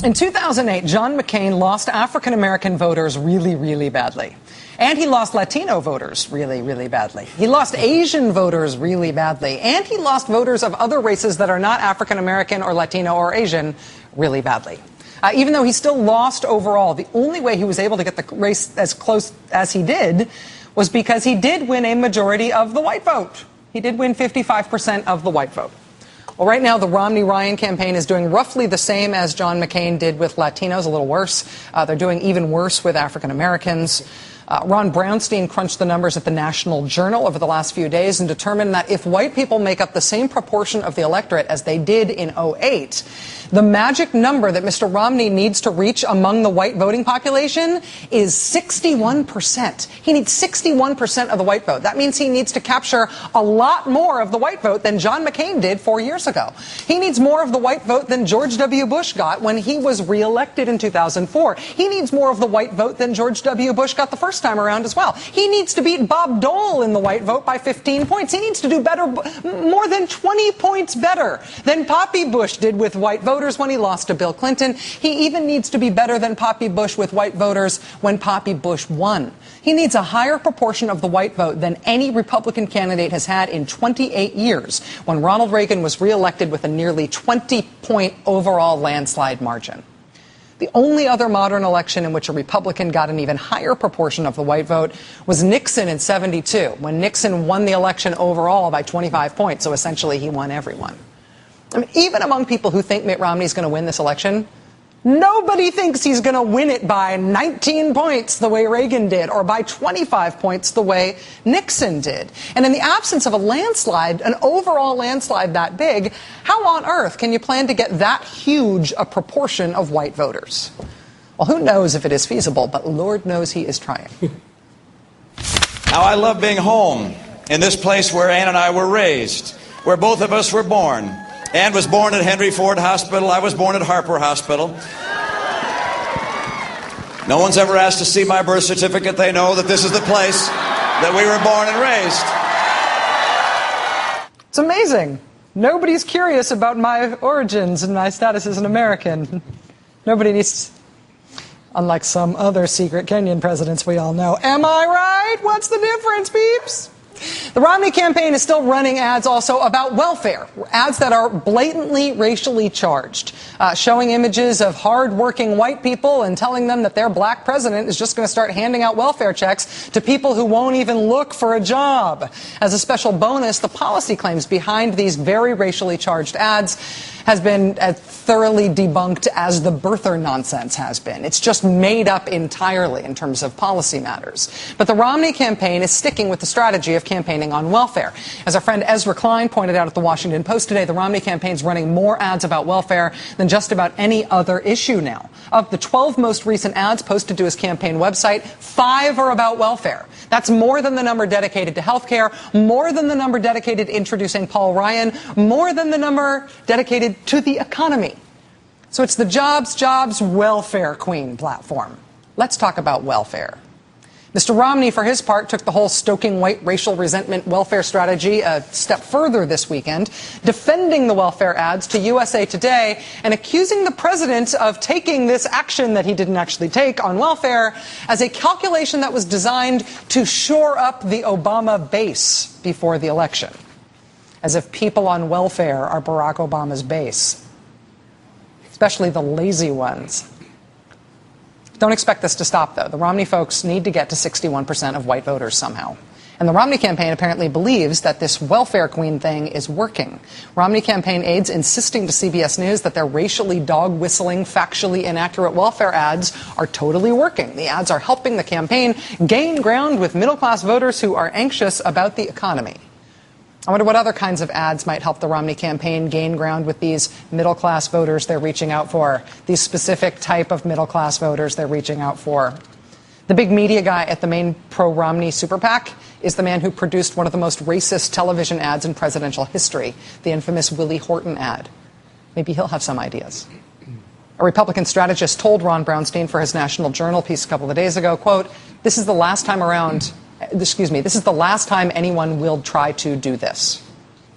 In 2008, John McCain lost African-American voters really, really badly. And he lost Latino voters really, really badly. He lost Asian voters really badly. And he lost voters of other races that are not African-American or Latino or Asian really badly. Even though he still lost overall, the only way he was able to get the race as close as he did was because he did win a majority of the white vote. He did win 55% of the white vote. Well, right now, the Romney-Ryan campaign is doing roughly the same as John McCain did with Latinos, a little worse. They're doing even worse with African Americans. Ron Brownstein crunched the numbers at the National Journal over the last few days and determined that if white people make up the same proportion of the electorate as they did in 2008, the magic number that Mr. Romney needs to reach among the white voting population is 61%. He needs 61% of the white vote. That means he needs to capture a lot more of the white vote than John McCain did 4 years ago. He needs more of the white vote than George W. Bush got when he was reelected in 2004. He needs more of the white vote than George W. Bush got the first time around as well. He needs to beat Bob Dole in the white vote by 15 points. He needs to do better, more than 20 points better than Poppy Bush did with white voters when he lost to Bill Clinton. He even needs to be better than Poppy Bush with white voters when Poppy Bush won. He needs a higher proportion of the white vote than any Republican candidate has had in 28 years, when Ronald Reagan was reelected with a nearly 20-point overall landslide margin. The only other modern election in which a Republican got an even higher proportion of the white vote was Nixon in '72, when Nixon won the election overall by 25 points, so essentially he won everyone. I mean, even among people who think Mitt Romney's going to win this election, nobody thinks he's going to win it by 19 points the way Reagan did, or by 25 points the way Nixon did. And in the absence of a landslide, an overall landslide that big, how on earth can you plan to get that huge a proportion of white voters? Well, who knows if it is feasible, but Lord knows he is trying. Now, I love being home in this place where Ann and I were raised, where both of us were born. Ann was born at Henry Ford Hospital. I was born at Harper Hospital. No one's ever asked to see my birth certificate. They know that this is the place that we were born and raised. It's amazing. Nobody's curious about my origins and my status as an American. Nobody needs, unlike some other secret Kenyan presidents we all know. Am I right? What's the difference, peeps? The Romney campaign is still running ads also about welfare, ads that are blatantly racially charged, showing images of hard-working white people and telling them that their black president is just going to start handing out welfare checks to people who won't even look for a job. As a special bonus, the policy claims behind these very racially charged ads has been as thoroughly debunked as the birther nonsense has been. It's just made up entirely in terms of policy matters. But the Romney campaign is sticking with the strategy of campaigning on welfare. As our friend Ezra Klein pointed out at the Washington Post today, the Romney campaign's running more ads about welfare than just about any other issue now. Of the 12 most recent ads posted to his campaign website, 5 are about welfare. That's more than the number dedicated to health care, more than the number dedicated to introducing Paul Ryan, more than the number dedicated to the economy. So it's the Jobs, Welfare Queen platform. Let's talk about welfare. Mr. Romney, for his part, took the whole stoking white racial resentment welfare strategy a step further this weekend, defending the welfare ads to USA Today and accusing the president of taking this action that he didn't actually take on welfare as a calculation that was designed to shore up the Obama base before the election. As if people on welfare are Barack Obama's base, especially the lazy ones. Don't expect this to stop, though. The Romney folks need to get to 61% of white voters somehow. And the Romney campaign apparently believes that this welfare queen thing is working. Romney campaign aides insisting to CBS News that their racially dog-whistling, factually inaccurate welfare ads are totally working. The ads are helping the campaign gain ground with middle-class voters who are anxious about the economy. I wonder what other kinds of ads might help the Romney campaign gain ground with these middle-class voters they're reaching out for, these specific type of middle-class voters they're reaching out for. The big media guy at the main pro-Romney super PAC is the man who produced one of the most racist television ads in presidential history, the infamous Willie Horton ad. Maybe he'll have some ideas. A Republican strategist told Ron Brownstein for his National Journal piece a couple of days ago, quote, this is the last time anyone will try to do this.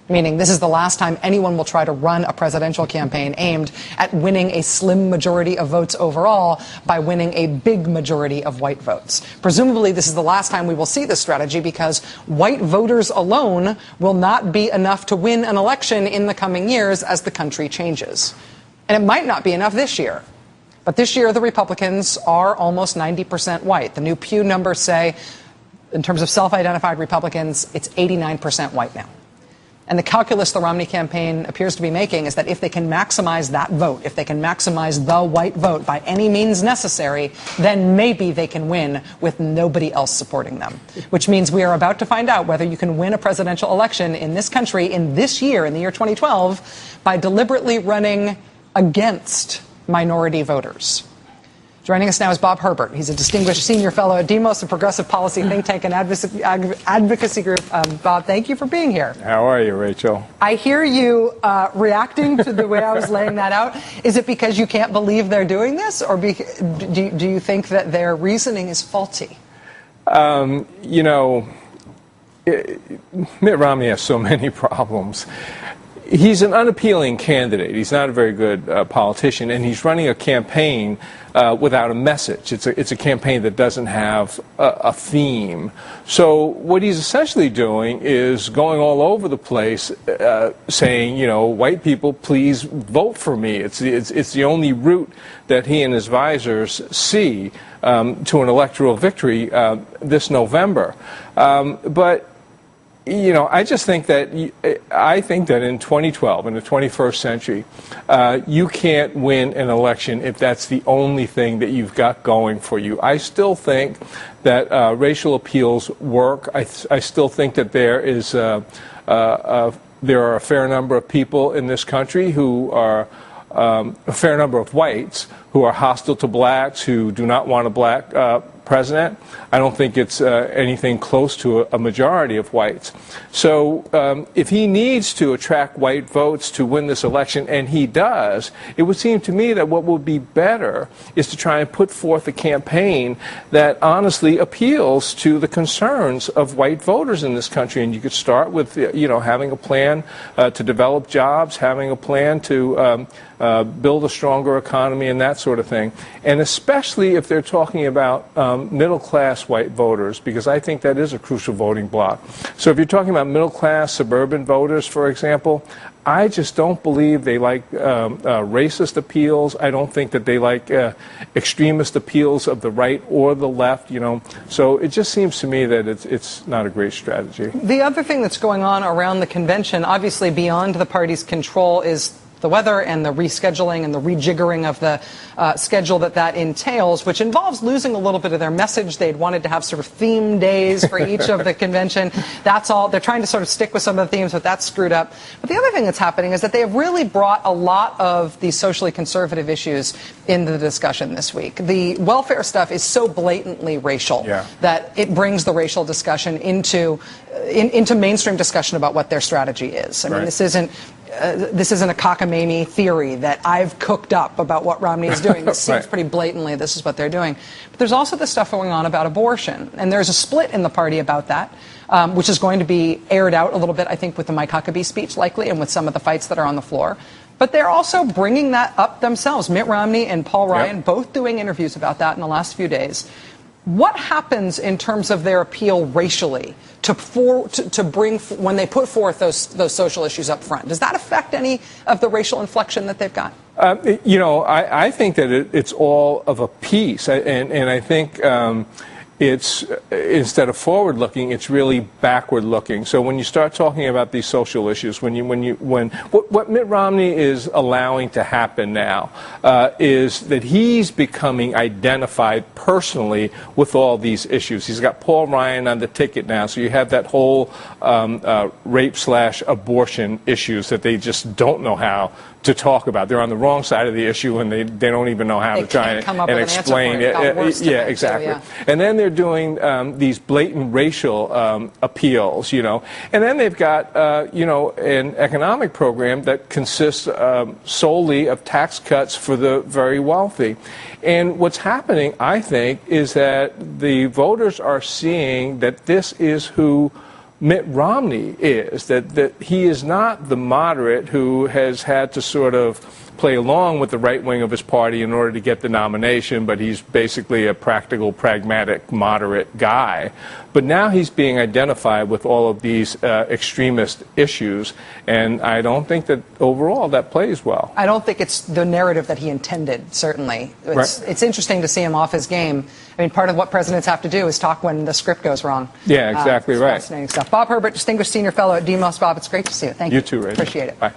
meaning this is the last time anyone will try to run a presidential campaign aimed at winning a slim majority of votes overall by winning a big majority of white votes. Presumably, this is the last time we will see this strategy because white voters alone will not be enough to win an election in the coming years as the country changes. And it might not be enough this year. But this year, the Republicans are almost 90% white. The new Pew numbers say, in terms of self-identified Republicans, it's 89% white now. And the calculus the Romney campaign appears to be making is that if they can maximize that vote, if they can maximize the white vote by any means necessary, then maybe they can win with nobody else supporting them. Which means we are about to find out whether you can win a presidential election in this country in this year, in the year 2012, by deliberately running against minority voters. Joining us now is Bob Herbert. He's a distinguished senior fellow at Demos, a progressive policy think tank and advocacy group. Bob, thank you for being here. How are you, Rachel? I hear you reacting to the way I was laying that out. Is it because you can't believe they're doing this, or do you think that their reasoning is faulty? You know, Mitt Romney has so many problems. He's an unappealing candidate. He's not a very good politician, and he's running a campaign without a message. It's a campaign that doesn't have a theme. So what he's essentially doing is going all over the place, saying, you know, white people, please vote for me. It's the only route that he and his advisors see to an electoral victory this November. But you know, I just think that in 2012, in the 21st century, you can't win an election if that's the only thing that you've got going for you. I still think that racial appeals work. I still think that there are a fair number of people in this country who are a fair number of whites who are hostile to blacks, who do not want a black president. I don't think it's anything close to a majority of whites. So if he needs to attract white votes to win this election, and he does, it would seem to me that what would be better is to try and put forth a campaign that honestly appeals to the concerns of white voters in this country. And you could start with, you know, having a plan to develop jobs, having a plan to build a stronger economy and that sort of thing. And especially if they're talking about middle-class white voters, because I think that is a crucial voting bloc. So if you're talking about middle-class suburban voters, for example, I just don't believe they like racist appeals. I don't think that they like extremist appeals of the right or the left, you know. So it just seems to me that it's not a great strategy. The other thing that's going on around the convention, obviously beyond the party's control, is the weather and the rescheduling and the rejiggering of the schedule that entails, which involves losing a little bit of their message. They'd wanted to have sort of theme days for each of the convention. That's all. They're trying to sort of stick with some of the themes, but that's screwed up. But the other thing that's happening is that they have really brought a lot of the socially conservative issues into the discussion this week. The welfare stuff is so blatantly racial that it brings the racial discussion into mainstream discussion about what their strategy is. I mean, this isn't a cockamamie theory that I've cooked up about what Romney is doing. This seems pretty blatantly this is what they're doing. But there's also this stuff going on about abortion. And there's a split in the party about that, which is going to be aired out a little bit, I think, with the Mike Huckabee speech, likely, and with some of the fights that are on the floor. But they're also bringing that up themselves. Mitt Romney and Paul Ryan both doing interviews about that in the last few days. What happens in terms of their appeal racially to bring when they put forth those social issues up front? Does that affect any of the racial inflection that they've got? You know, I think that it's all of a piece, and I think it's instead of forward-looking, it's really backward-looking. So when you start talking about these social issues, what Mitt Romney is allowing to happen now is that he's becoming identified personally with all these issues. He's got Paul Ryan on the ticket now, so you have that whole rape/abortion issues that they just don't know how to talk about. They're on the wrong side of the issue, and they don't even know how to try and explain it. Yeah, exactly. And then they're doing these blatant racial appeals, you know. And then they've got, you know, an economic program that consists solely of tax cuts for the very wealthy. And what's happening, I think, is that the voters are seeing that this is who Mitt Romney is, that he is not the moderate who has had to sort of play along with the right wing of his party in order to get the nomination, but he's basically a practical, pragmatic, moderate guy. But now he's being identified with all of these extremist issues, and I don't think that overall that plays well. I don't think it's the narrative that he intended, certainly. It's interesting to see him off his game. I mean, part of what presidents have to do is talk when the script goes wrong. Yeah, exactly right. Fascinating stuff. Bob Herbert, Distinguished Senior Fellow at Demos. Bob, it's great to see you. Thank you. You too, Rachel. Appreciate it. Bye.